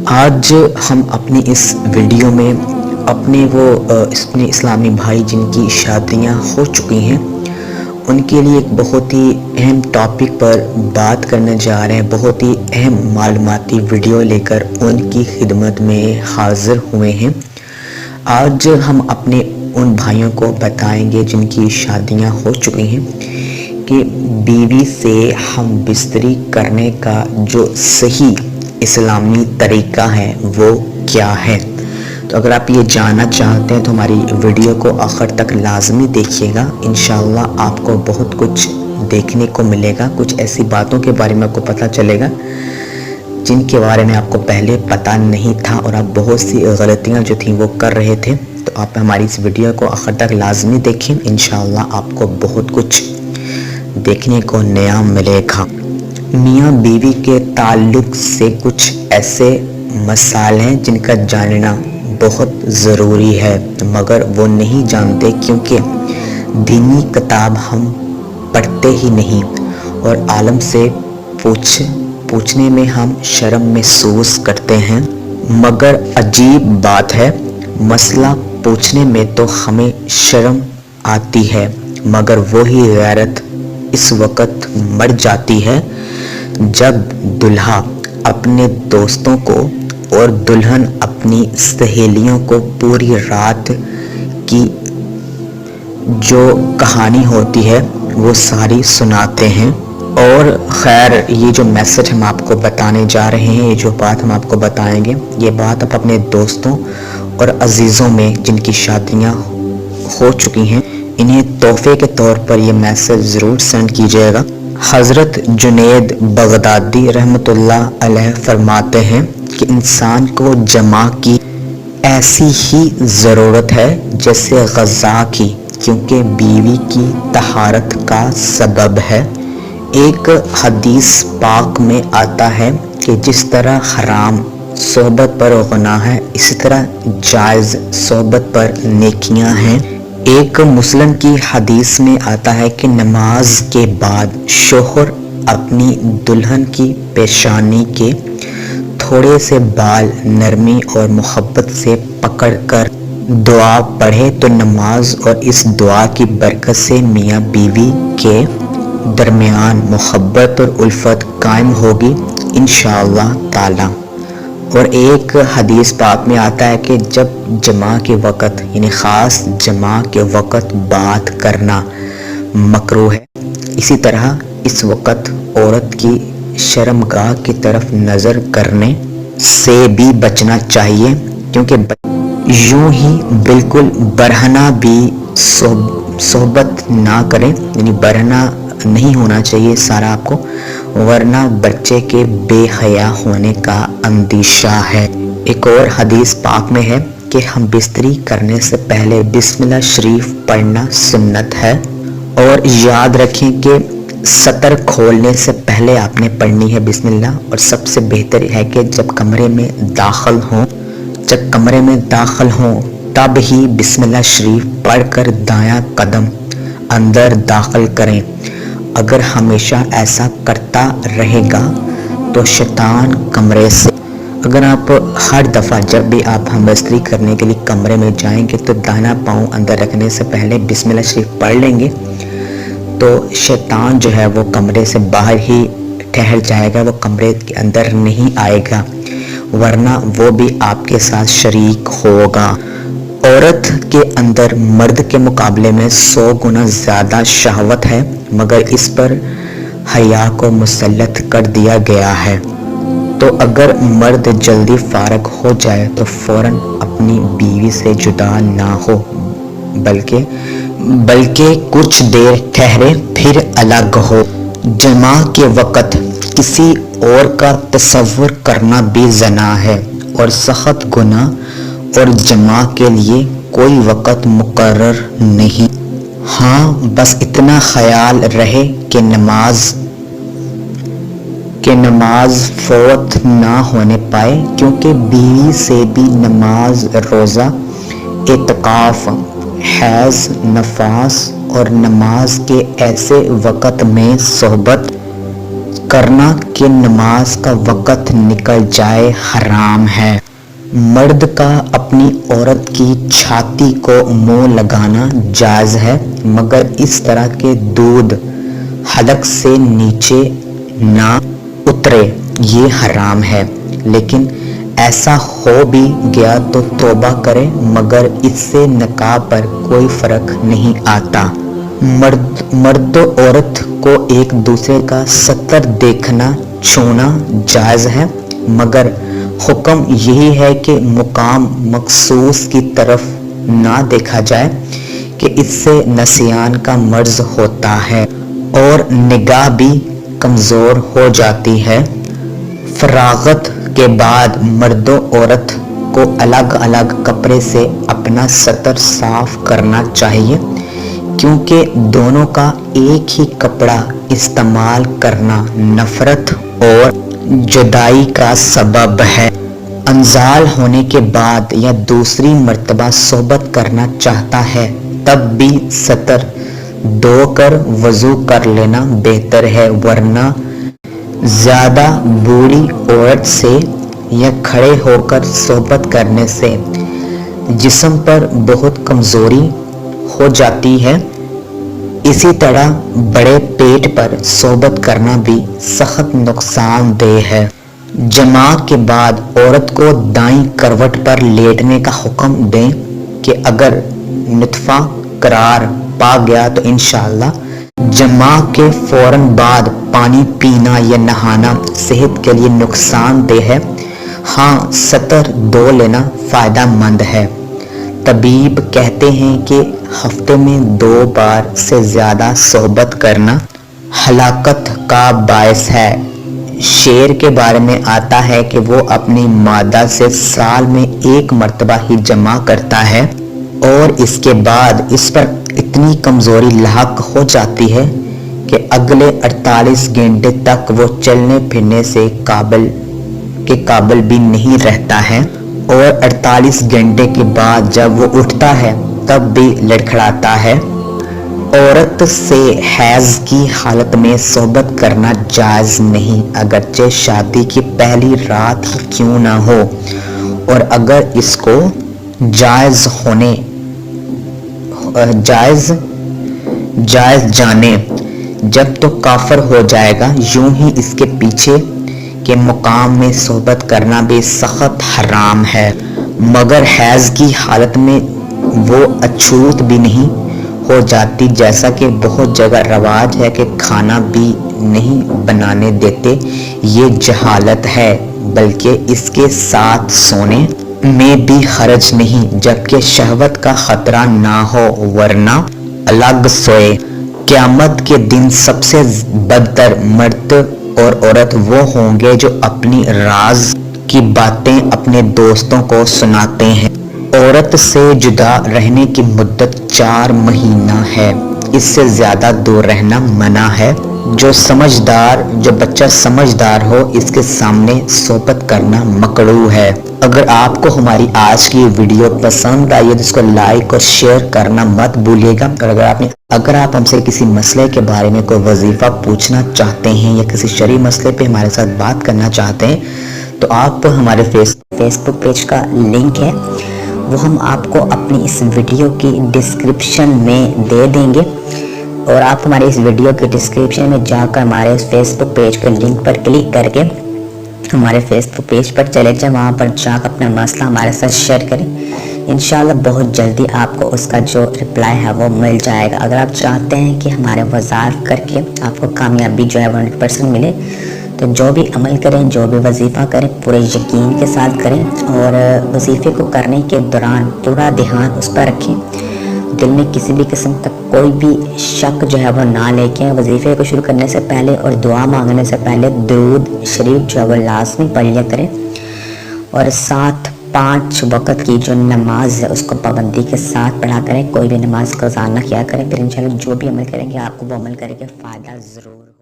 آج ہم اپنی اس ویڈیو میں اپنے اسلامی بھائی جن کی شادیاں ہو چکی ہیں ان کے لیے ایک بہت ہی اہم ٹاپک پر بات کرنے جا رہے ہیں۔ بہت ہی اہم معلوماتی ویڈیو لے کر ان کی خدمت میں حاضر ہوئے ہیں۔ آج ہم اپنے ان بھائیوں کو بتائیں گے جن کی شادیاں ہو چکی ہیں کہ بیوی سے ہم بستری کرنے کا جو صحیح اسلامی طریقہ ہے وہ کیا ہے۔ تو اگر آپ یہ جاننا چاہتے ہیں تو ہماری ویڈیو کو آخر تک لازمی دیکھیے گا۔ انشاءاللہ آپ کو بہت کچھ دیکھنے کو ملے گا، کچھ ایسی باتوں کے بارے میں آپ کو پتہ چلے گا جن کے بارے میں آپ کو پہلے پتہ نہیں تھا اور آپ بہت سی غلطیاں جو تھیں وہ کر رہے تھے۔ تو آپ ہماری اس ویڈیو کو آخر تک لازمی دیکھیں، انشاءاللہ آپ کو بہت کچھ دیکھنے کو نیا ملے گا۔ میاں بیوی کے تعلق سے کچھ ایسے مسائل ہیں جن کا جاننا بہت ضروری ہے، مگر وہ نہیں جانتے کیونکہ دینی کتاب ہم پڑھتے ہی نہیں اور عالم سے پوچھنے میں ہم شرم محسوس کرتے ہیں۔ مگر عجیب بات ہے، مسئلہ پوچھنے میں تو ہمیں شرم آتی ہے مگر وہی غیرت اس وقت مر جاتی ہے جب دلہا اپنے دوستوں کو اور دلہن اپنی سہیلیوں کو پوری رات کی جو کہانی ہوتی ہے وہ ساری سناتے ہیں۔ اور خیر یہ جو میسج ہم آپ کو بتانے جا رہے ہیں، یہ جو بات ہم آپ کو بتائیں گے، یہ بات آپ اپنے دوستوں اور عزیزوں میں جن کی شادیاں ہو چکی ہیں انہیں تحفے کے طور پر یہ میسج ضرور سینڈ کیجیے گا۔ حضرت جنید بغدادی رحمۃ اللہ علیہ فرماتے ہیں کہ انسان کو جماع کی ایسی ہی ضرورت ہے جیسے غذا کی، کیونکہ بیوی کی طہارت کا سبب ہے۔ ایک حدیث پاک میں آتا ہے کہ جس طرح حرام صحبت پر گناہ ہے اسی طرح جائز صحبت پر نیکیاں ہیں۔ ایک مسلم کی حدیث میں آتا ہے کہ نماز کے بعد شوہر اپنی دلہن کی پیشانی کے تھوڑے سے بال نرمی اور محبت سے پکڑ کر دعا پڑھے تو نماز اور اس دعا کی برکت سے میاں بیوی کے درمیان محبت اور الفت قائم ہوگی انشاءاللہ تعالی۔ اور ایک حدیث پاک میں آتا ہے کہ جب جماع کے وقت یعنی خاص جماع کے وقت بات کرنا مکروہ ہے، اسی طرح اس وقت عورت کی شرمگاہ کی طرف نظر کرنے سے بھی بچنا چاہیے، کیونکہ یوں ہی بالکل برہنہ بھی صحبت نہ کریں، یعنی برہنہ نہیں ہونا چاہیے سارا آپ کو، ورنہ بچے کے بے حیا ہونے کا اندیشہ ہے۔ ایک اور حدیث پاک میں ہے کہ ہم بستری کرنے سے پہلے بسم اللہ شریف پڑھنا سنت ہے، اور یاد رکھیں کہ سطر کھولنے سے پہلے آپ نے پڑھنی ہے بسم اللہ، اور سب سے بہتر ہے کہ جب کمرے میں داخل ہوں تب ہی بسم اللہ شریف پڑھ کر دایاں قدم اندر داخل کریں۔ اگر ہمیشہ ایسا کرتا رہے گا تو شیطان کمرے سے، اگر آپ ہر دفعہ جب بھی آپ ہم بستری کرنے کے لیے کمرے میں جائیں گے تو دائیں پاؤں اندر رکھنے سے پہلے بسم اللہ شریف پڑھ لیں گے تو شیطان جو ہے وہ کمرے سے باہر ہی ٹھہر جائے گا، وہ کمرے کے اندر نہیں آئے گا، ورنہ وہ بھی آپ کے ساتھ شریک ہوگا۔ عورت کے اندر مرد کے مقابلے میں 100 گنا زیادہ شہوت ہے، مگر اس پر حیا کو مسلط کر دیا گیا ہے۔ تو اگر مرد جلدی فارغ ہو جائے تو فوراً اپنی بیوی سے جدا نہ ہو، بلکہ کچھ دیر ٹھہرے پھر الگ ہو۔ جماع کے وقت کسی اور کا تصور کرنا بھی زنا ہے اور سخت گناہ، اور جماع کے لیے کوئی وقت مقرر نہیں۔ ہاں بس اتنا خیال رہے کہ نماز فوت نہ ہونے پائے، کیونکہ بیوی سے بھی نماز، روزہ، اعتکاف، حیض، نفاس اور نماز کے ایسے وقت میں صحبت کرنا کہ نماز کا وقت نکل جائے حرام ہے۔ مرد کا اپنی عورت کی چھاتی کو منہ لگانا جائز ہے، مگر اس طرح کے دودھ حلق سے نیچے نہ اترے، یہ حرام ہے۔ لیکن ایسا ہو بھی گیا تو توبہ کرے، مگر اس سے نکاح پر کوئی فرق نہیں آتا۔ مرد و عورت کو ایک دوسرے کا سطر دیکھنا چھونا جائز ہے، مگر حکم یہی ہے کہ مقام مخصوص کی طرف نہ دیکھا جائے کہ اس سے نسیان کا مرض ہوتا ہے اور نگاہ بھی کمزور ہو جاتی ہے۔ فراغت کے بعد مرد و عورت کو الگ الگ کپڑے سے اپنا سطر صاف کرنا چاہیے، کیونکہ دونوں کا ایک ہی کپڑا استعمال کرنا نفرت اور جدائی کا سبب ہے۔ انزال ہونے کے بعد یا دوسری مرتبہ صحبت کرنا چاہتا ہے تب بھی سطر دھو کر وضو کر لینا بہتر ہے، ورنہ زیادہ بوڑھی عورت سے یا کھڑے ہو کر صحبت کرنے سے جسم پر بہت کمزوری ہو جاتی ہے۔ اسی طرح بڑے پیٹ پر صحبت کرنا بھی سخت نقصان دہ ہے۔ جماع کے بعد عورت کو دائیں کروٹ پر لیٹنے کا حکم دیں کہ اگر نطفہ قرار پا گیا تو انشاءاللہ جماع کے فوراً بعد پانی پینا یا نہانا صحت کے لیے نقصان دہ ہے۔ ہاں، سطر دھو لینا فائدہ مند ہے۔ طبیب کہتے ہیں کہ ہفتے میں 2 بار سے زیادہ صحبت کرنا ہلاکت کا باعث ہے۔ شیر کے بارے میں آتا ہے کہ وہ اپنی مادہ سے سال میں 1 مرتبہ ہی جمع کرتا ہے اور اس کے بعد اس پر اتنی کمزوری لاحق ہو جاتی ہے کہ اگلے 48 گھنٹے تک وہ چلنے پھرنے سے قابل بھی نہیں رہتا ہے، اور 48 گھنٹے کے بعد جب وہ اٹھتا ہے تب بھی لڑکھڑاتا ہے۔ عورت سے حیض کی حالت میں صحبت کرنا جائز نہیں، اگرچہ شادی کی پہلی رات ہی کیوں نہ ہو، اور اگر اس کو جائز جانے جب تو کافر ہو جائے گا۔ یوں ہی اس کے پیچھے کے مقام میں صحبت کرنا بھی سخت حرام ہے، مگر حیض کی حالت میں وہ اچھوت بھی نہیں ہو جاتی، جیسا کہ بہت جگہ رواج ہے کہ کھانا بھی نہیں بنانے دیتے۔ یہ جہالت ہے، بلکہ اس کے ساتھ سونے میں بھی حرج نہیں جبکہ شہوت کا خطرہ نہ ہو، ورنہ الگ سوئے۔ قیامت کے دن سب سے بدتر مرد اور عورت وہ ہوں گے جو اپنی راز کی باتیں اپنے دوستوں کو سناتے ہیں۔ عورت سے جدا رہنے کی مدت 4 مہینہ ہے، اس سے زیادہ دور رہنا منع ہے۔ جو بچہ سمجھدار ہو اس کے سامنے صحبت کرنا مکروہ ہے۔ اگر آپ کو ہماری آج کی ویڈیو پسند آئی ہے تو اس کو لائک اور شیئر کرنا مت بھولیے گا، اور اگر آپ ہم سے کسی مسئلے کے بارے میں کوئی وظیفہ پوچھنا چاہتے ہیں یا کسی شرعی مسئلے پہ ہمارے ساتھ بات کرنا چاہتے ہیں تو آپ ہمارے فیس بک پیج کا لنک ہے، وہ ہم آپ کو اپنی اس ویڈیو کی ڈسکرپشن میں دے دیں گے، اور آپ ہمارے اس ویڈیو کے ڈسکرپشن میں جا کر ہمارے فیس بک پیج کے لنک پر کلک کر کے ہمارے فیس بک پیج پر چلے جائیں، وہاں پر جا کر اپنا مسئلہ ہمارے ساتھ شیئر کریں۔ انشاءاللہ بہت جلدی آپ کو اس کا جو رپلائی ہے وہ مل جائے گا۔ اگر آپ چاہتے ہیں کہ ہمارے وظائف کر کے آپ کو کامیابی جو ہے 100% ملے تو جو بھی عمل کریں، جو بھی وظیفہ کریں پورے یقین کے ساتھ کریں، اور وظیفے کو کرنے کے دوران پورا دھیان اس پر رکھیں، دل میں کسی بھی قسم کا کوئی بھی شک جو ہے وہ نہ لے کے وظیفے کو شروع کرنے سے پہلے اور دعا مانگنے سے پہلے درود شریف جو ہے وہ لازمی پڑھ لیا کریں، اور 5 وقت کی جو نماز ہے اس کو پابندی کے ساتھ پڑھا کریں، کوئی بھی نماز قضا نہ کیا کریں، پھر انشاءاللہ جو بھی عمل کریں گے آپ کو وہ عمل کریں گے فائدہ ضرور ہو۔